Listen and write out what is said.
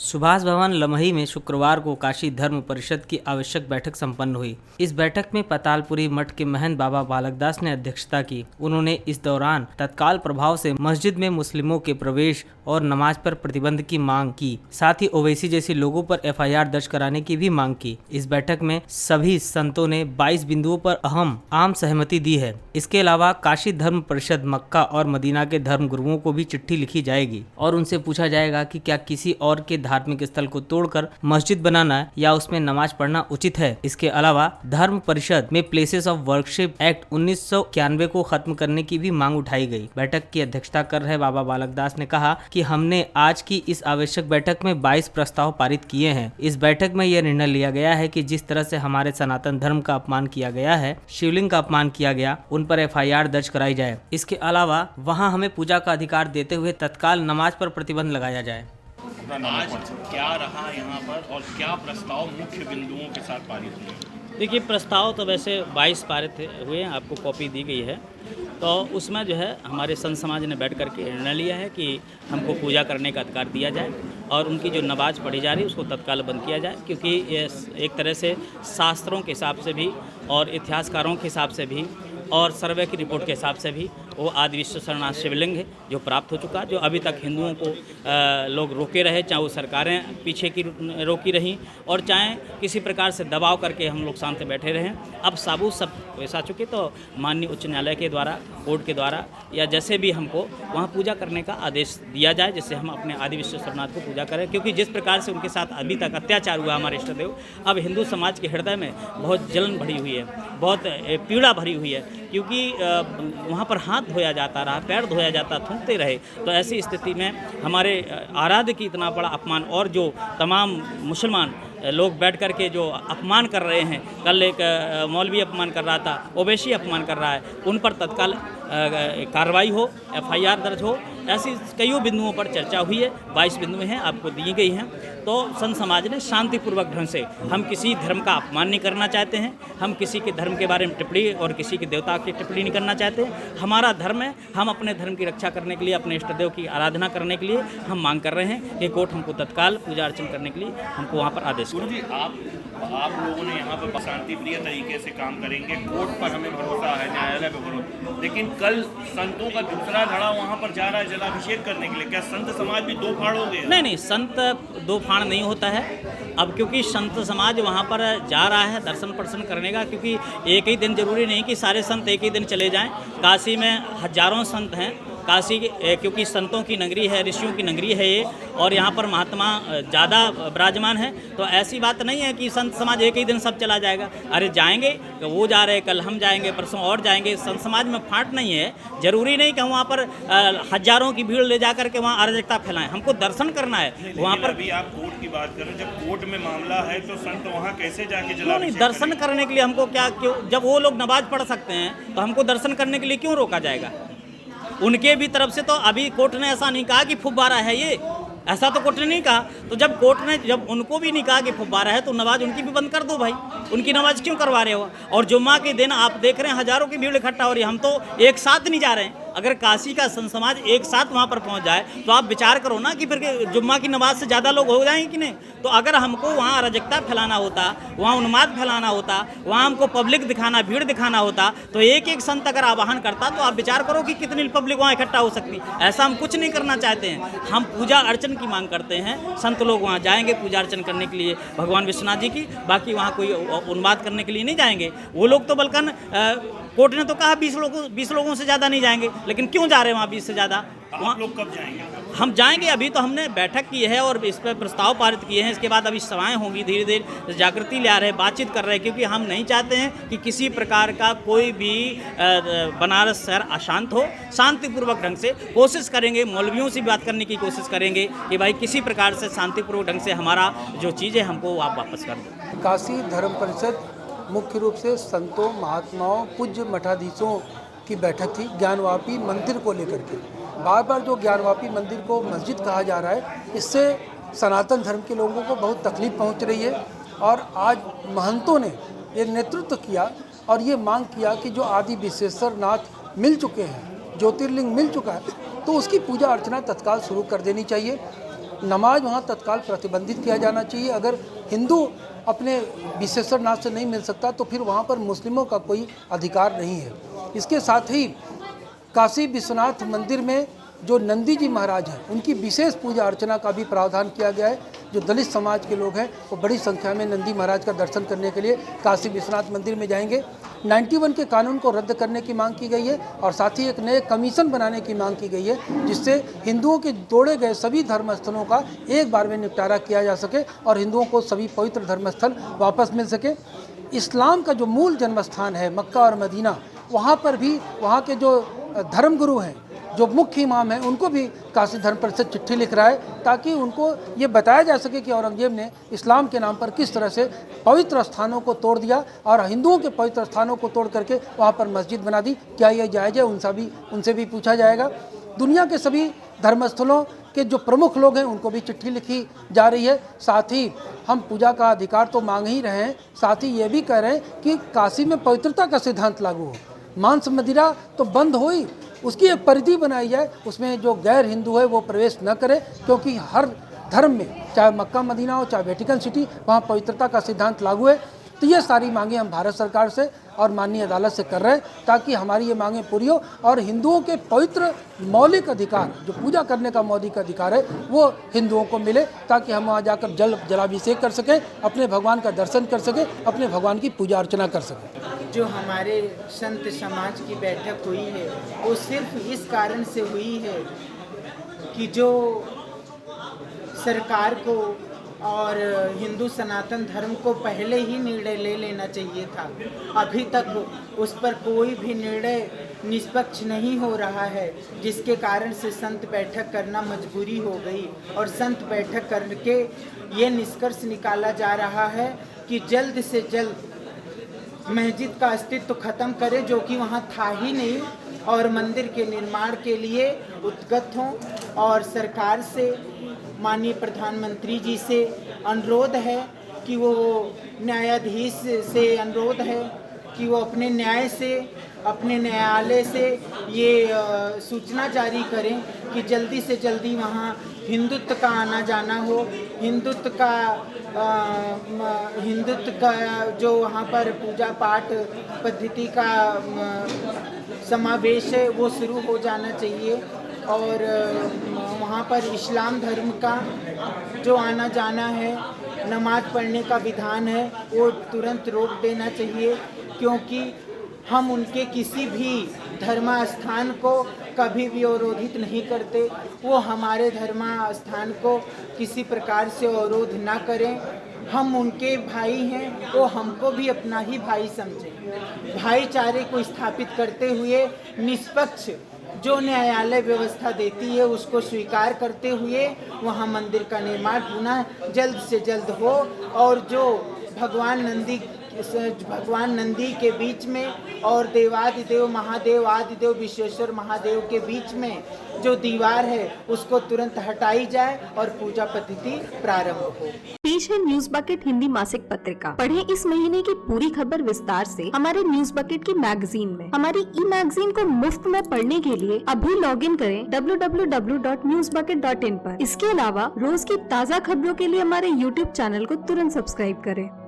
सुभाष भवन लमही में शुक्रवार को काशी धर्म परिषद की आवश्यक बैठक संपन्न हुई। इस बैठक में पतालपुरी मठ के महंत बाबा बालकदास ने अध्यक्षता की। उन्होंने इस दौरान तत्काल प्रभाव से मस्जिद में मुस्लिमों के प्रवेश और नमाज पर प्रतिबंध की मांग की। साथ ही ओवैसी जैसे लोगों पर एफआईआर दर्ज कराने की भी मांग की। इस बैठक में सभी संतों ने 22 बिंदुओं पर आम सहमति दी है। इसके अलावा काशी धर्म परिषद मक्का और मदीना के धर्म गुरुओं को भी चिट्ठी लिखी जाएगी और उनसे पूछा जाएगा कि क्या किसी और के धार्मिक स्थल को तोड़कर मस्जिद बनाना या उसमें नमाज पढ़ना उचित है। इसके अलावा धर्म परिषद में प्लेसेस ऑफ वर्शिप एक्ट 1991 को खत्म करने की भी मांग उठाई गई। बैठक की अध्यक्षता कर रहे बाबा बालकदास ने कहा कि हमने आज की इस आवश्यक बैठक में 22 प्रस्ताव पारित किए हैं। इस बैठक में यह निर्णय लिया गया है कि जिस तरह से हमारे सनातन धर्म का अपमान किया गया है, शिवलिंग का अपमान किया गया, उन पर एफआईआर दर्ज कराई जाए। इसके अलावा वहां हमें पूजा का अधिकार देते हुए तत्काल नमाज पर प्रतिबंध लगाया जाए। आज क्या रहा यहाँ पर और क्या प्रस्ताव मुख्य बिंदुओं के साथ पारित हुए? देखिए, प्रस्ताव तो वैसे 22 पारित हुए हैं, आपको कॉपी दी गई है। तो उसमें जो है हमारे संत समाज ने बैठ करके निर्णय लिया है कि हमको पूजा करने का अधिकार दिया जाए और उनकी जो नमाज पढ़ी जा रही है उसको तत्काल बंद किया जाए, क्योंकि ये एक तरह से शास्त्रों के हिसाब से भी और इतिहासकारों के हिसाब से भी और सर्वे की रिपोर्ट के हिसाब से भी वो आदि विश्वशरणाथ शिवलिंग है जो प्राप्त हो चुका, जो अभी तक हिंदुओं को लोग रोके रहे, चाहे वो सरकारें पीछे की रोकी रहीं और चाहे किसी प्रकार से दबाव करके हम लोग शांत बैठे रहें। अब साबुत सब वैसा चुके, तो माननीय उच्च न्यायालय के द्वारा, कोर्ट के द्वारा या जैसे भी हमको वहाँ पूजा करने का आदेश दिया जाए, जिससे हम अपने आदि विश्वशरणाथ को पूजा करें। क्योंकि जिस प्रकार से उनके साथ अभी तक अत्याचार हुआ हमारे इष्ट देव, अब हिंदू समाज के हृदय में बहुत जलन भरी हुई है, बहुत पीड़ा भरी हुई है, क्योंकि वहाँ पर हाथ धोया जाता रहा, पैर धोया जाता, थूकते रहे। तो ऐसी स्थिति में हमारे आराध्य की इतना बड़ा अपमान और जो तमाम मुसलमान लोग बैठ कर के जो अपमान कर रहे हैं, कल एक मौलवी अपमान कर रहा था, ओवैसी अपमान कर रहा है, उन पर तत्काल कार्रवाई हो, एफआईआर दर्ज हो। ऐसी कईयों बिंदुओं पर चर्चा हुई है, 22 बिंदु हैं, आपको दी गई हैं। तो संत समाज ने शांतिपूर्वक ढंग से, हम किसी धर्म का अपमान नहीं करना चाहते हैं, हम किसी के धर्म के बारे में टिप्पणी और किसी के देवता की टिप्पणी नहीं करना चाहते हैं। हमारा धर्म है, हम अपने धर्म की रक्षा करने के लिए, अपने इष्ट देव की आराधना करने के लिए हम मांग कर रहे हैं कि कोर्ट हमको तत्काल पूजा अर्चन करने के लिए हमको वहाँ पर आदेश गुरु जी, आप लोगों ने यहाँ पर शांतिप्रिय तरीके से काम करेंगे, कोर्ट पर हमें भरोसा है, न्यायालय पर भरोसा, लेकिन कल संतों का दूसरा धड़ा वहाँ पर जा रहा है जलाभिषेक करने के लिए। क्या संत समाज भी दो फाड़ हो गए? नहीं, संत दो फाड़ नहीं होता है अब, क्योंकि संत समाज वहाँ पर जा रहा है दर्शन प्रदर्शन करने का, क्योंकि एक ही दिन जरूरी नहीं कि सारे संत एक ही दिन चले जाएं। काशी में हजारों संत हैं, काशी क्योंकि संतों की नगरी है, ऋषियों की नगरी है ये, और यहाँ पर महात्मा ज़्यादा विराजमान है। तो ऐसी बात नहीं है कि संत समाज एक ही दिन सब चला जाएगा। अरे जाएंगे, वो जा रहे, कल हम जाएंगे, परसों और जाएंगे। संत समाज में फाट नहीं है, जरूरी नहीं कि वहाँ पर हजारों की भीड़ ले जा करके वहाँ अराजकता फैलाएं। हमको दर्शन करना है वहाँ पर। अभी आप कोर्ट की बात करें, जब कोर्ट में मामला है तो संत वहाँ कैसे जाके जला? नहीं, दर्शन करने के लिए हमको क्यों, जब वो लोग नमाज पढ़ सकते हैं तो हमको दर्शन करने के लिए क्यों रोका जाएगा? उनके भी तरफ से तो अभी कोर्ट ने ऐसा नहीं कहा कि फुब्बारा है ये, ऐसा तो कोर्ट ने नहीं कहा। तो जब कोर्ट ने जब उनको भी नहीं कहा कि फुब्बारा है, तो नमाज उनकी भी बंद कर दो भाई। उनकी नमाज क्यों करवा रहे हो? और जुम्मा के दिन आप देख रहे हैं हजारों की भीड़ इकट्ठा हो रही है। हम तो एक साथ नहीं जा रहे हैं। अगर काशी का संत समाज एक साथ वहाँ पर पहुँच जाए तो आप विचार करो ना कि फिर जुम्मा की नमाज से ज़्यादा लोग हो जाएंगे कि नहीं। तो अगर हमको वहाँ अराजकता फैलाना होता, वहाँ उन्माद फैलाना होता, वहाँ हमको पब्लिक दिखाना, भीड़ दिखाना होता, तो एक एक संत अगर आवाहन करता तो आप विचार करो कि कितनी पब्लिक वहाँ इकट्ठा हो सकती। ऐसा हम कुछ नहीं करना चाहते हैं। हम पूजा अर्चन की मांग करते हैं। संत लोग वहाँ जाएंगे पूजा अर्चन करने के लिए भगवान विश्वनाथ जी की, बाकी वहाँ कोई उन्माद करने के लिए नहीं जाएंगे। वो लोग तो बल्कि कोर्ट ने तो कहा 20 लोगों से ज़्यादा नहीं जाएंगे, लेकिन क्यों जा रहे हैं वहाँ 20 से ज़्यादा? आप लोग कब जाएंगे? हम जाएंगे, अभी तो हमने बैठक की है और इस पर प्रस्ताव पारित किए हैं। इसके बाद अभी सभाएं होंगी, धीरे धीरे जागृति ले आ रहे हैं, बातचीत कर रहे हैं, क्योंकि हम नहीं चाहते हैं कि किसी प्रकार का कोई भी बनारस शहर अशांत हो। शांतिपूर्वक ढंग से कोशिश करेंगे, मौलवियों से बात करने की कोशिश करेंगे कि भाई किसी प्रकार से शांतिपूर्वक ढंग से हमारा जो चीज़ है हमको आप वापस कर दो। काशी धर्म परिषद मुख्य रूप से संतों, महात्माओं, पूज्य मठाधीशों की बैठक थी ज्ञानवापी मंदिर को लेकर के। बार बार जो ज्ञानवापी मंदिर को मस्जिद कहा जा रहा है, इससे सनातन धर्म के लोगों को बहुत तकलीफ पहुंच रही है। और आज महंतों ने ये नेतृत्व किया और ये मांग किया कि जो आदि विश्वेश्वरनाथ मिल चुके हैं, ज्योतिर्लिंग मिल चुका है, तो उसकी पूजा अर्चना तत्काल शुरू कर देनी चाहिए। नमाज वहाँ तत्काल प्रतिबंधित किया जाना चाहिए। अगर हिंदू अपने विशेषरनाथ से नहीं मिल सकता तो फिर वहाँ पर मुस्लिमों का कोई अधिकार नहीं है। इसके साथ ही काशी विश्वनाथ मंदिर में जो नंदी जी महाराज हैं उनकी विशेष पूजा अर्चना का भी प्रावधान किया गया है। जो दलित समाज के लोग हैं वो बड़ी संख्या में नंदी महाराज का दर्शन करने के लिए काशी विश्वनाथ मंदिर में जाएंगे। 91 के कानून को रद्द करने की मांग की गई है और साथ ही एक नए कमीशन बनाने की मांग की गई है जिससे हिंदुओं के तोड़े गए सभी धर्मस्थलों का एक बार में निपटारा किया जा सके और हिंदुओं को सभी पवित्र धर्मस्थल वापस मिल सके। इस्लाम का जो मूल जन्मस्थान है मक्का और मदीना, वहाँ पर भी वहाँ के जो धर्मगुरु हैं, जो मुख्य इमाम हैं, उनको भी काशी धर्म परिषद चिट्ठी लिख रहा है ताकि उनको ये बताया जा सके कि औरंगजेब ने इस्लाम के नाम पर किस तरह से पवित्र स्थानों को तोड़ दिया और हिंदुओं के पवित्र स्थानों को तोड़ करके वहाँ पर मस्जिद बना दी। क्या ये जायज़ है? उनसे भी पूछा जाएगा। दुनिया के सभी धर्मस्थलों के जो प्रमुख लोग हैं उनको भी चिट्ठी लिखी जा रही है। साथ ही हम पूजा का अधिकार तो मांग ही रहे हैं, साथ ही ये भी कह रहे हैं कि काशी में पवित्रता का सिद्धांत लागू हो। मांस मदिरा तो बंद हो ही, उसकी एक परिधि बनाई जाए, उसमें जो गैर हिंदू है वो प्रवेश न करे, क्योंकि हर धर्म में चाहे मक्का मदीना हो चाहे वेटिकन सिटी, वहाँ पवित्रता का सिद्धांत लागू है। तो ये सारी मांगें हम भारत सरकार से और माननीय अदालत से कर रहे हैं ताकि हमारी ये मांगें पूरी हो और हिंदुओं के पवित्र मौलिक अधिकार, जो पूजा करने का मौलिक अधिकार है, वो हिंदुओं को मिले ताकि हम वहाँ जाकर जलाभिषेक कर सकें, अपने भगवान का दर्शन कर सकें, अपने भगवान की पूजा अर्चना कर सकें। जो हमारे संत समाज की बैठक हुई है वो सिर्फ इस कारण से हुई है कि जो सरकार को और हिंदू सनातन धर्म को पहले ही निर्णय ले लेना चाहिए था। अभी तक उस पर कोई भी निर्णय निष्पक्ष नहीं हो रहा है, जिसके कारण से संत बैठक करना मजबूरी हो गई और संत बैठक करके ये निष्कर्ष निकाला जा रहा है कि जल्द से जल्द मस्जिद का अस्तित्व खत्म करे, जो कि वहाँ था ही नहीं, और मंदिर के निर्माण के लिए उद्गत हों। और सरकार से, माननीय प्रधानमंत्री जी से अनुरोध है कि वो न्यायाधीश से अनुरोध है कि वो अपने न्याय से, अपने न्यायालय से ये सूचना जारी करें कि जल्दी से जल्दी वहाँ हिंदुत्व का आना जाना हो, हिंदुत्व का जो वहाँ पर पूजा पाठ पद्धति का समावेश है वो शुरू हो जाना चाहिए और वहाँ पर इस्लाम धर्म का जो आना जाना है, नमाज पढ़ने का विधान है, वो तुरंत रोक देना चाहिए, क्योंकि हम उनके किसी भी धर्मस्थान को कभी भी अवरोधित नहीं करते। वो हमारे धर्मस्थान को किसी प्रकार से अवरोध ना करें। हम उनके भाई हैं, वो हमको भी अपना ही भाई समझें। भाईचारे को स्थापित करते हुए निष्पक्ष जो न्यायालय व्यवस्था देती है उसको स्वीकार करते हुए वहाँ मंदिर का निर्माण पुनः जल्द से जल्द हो और जो भगवान नंदी के बीच में और देवादिदेव महादेव आदिदेव विश्वेश्वर महादेव के बीच में जो दीवार है उसको तुरंत हटाई जाए और पूजा पद्धति प्रारंभ हो। पेश है न्यूज बकेट हिंदी मासिक पत्रिका। पढ़ें इस महीने की पूरी खबर विस्तार से हमारे न्यूज बकेट की मैगजीन में। हमारी ई मैगजीन को मुफ्त में पढ़ने के लिए अभी लॉगिन करें www.newsbucket.in पर। इसके अलावा रोज की ताज़ा खबरों के लिए हमारे YouTube चैनल को तुरंत सब्सक्राइब करें।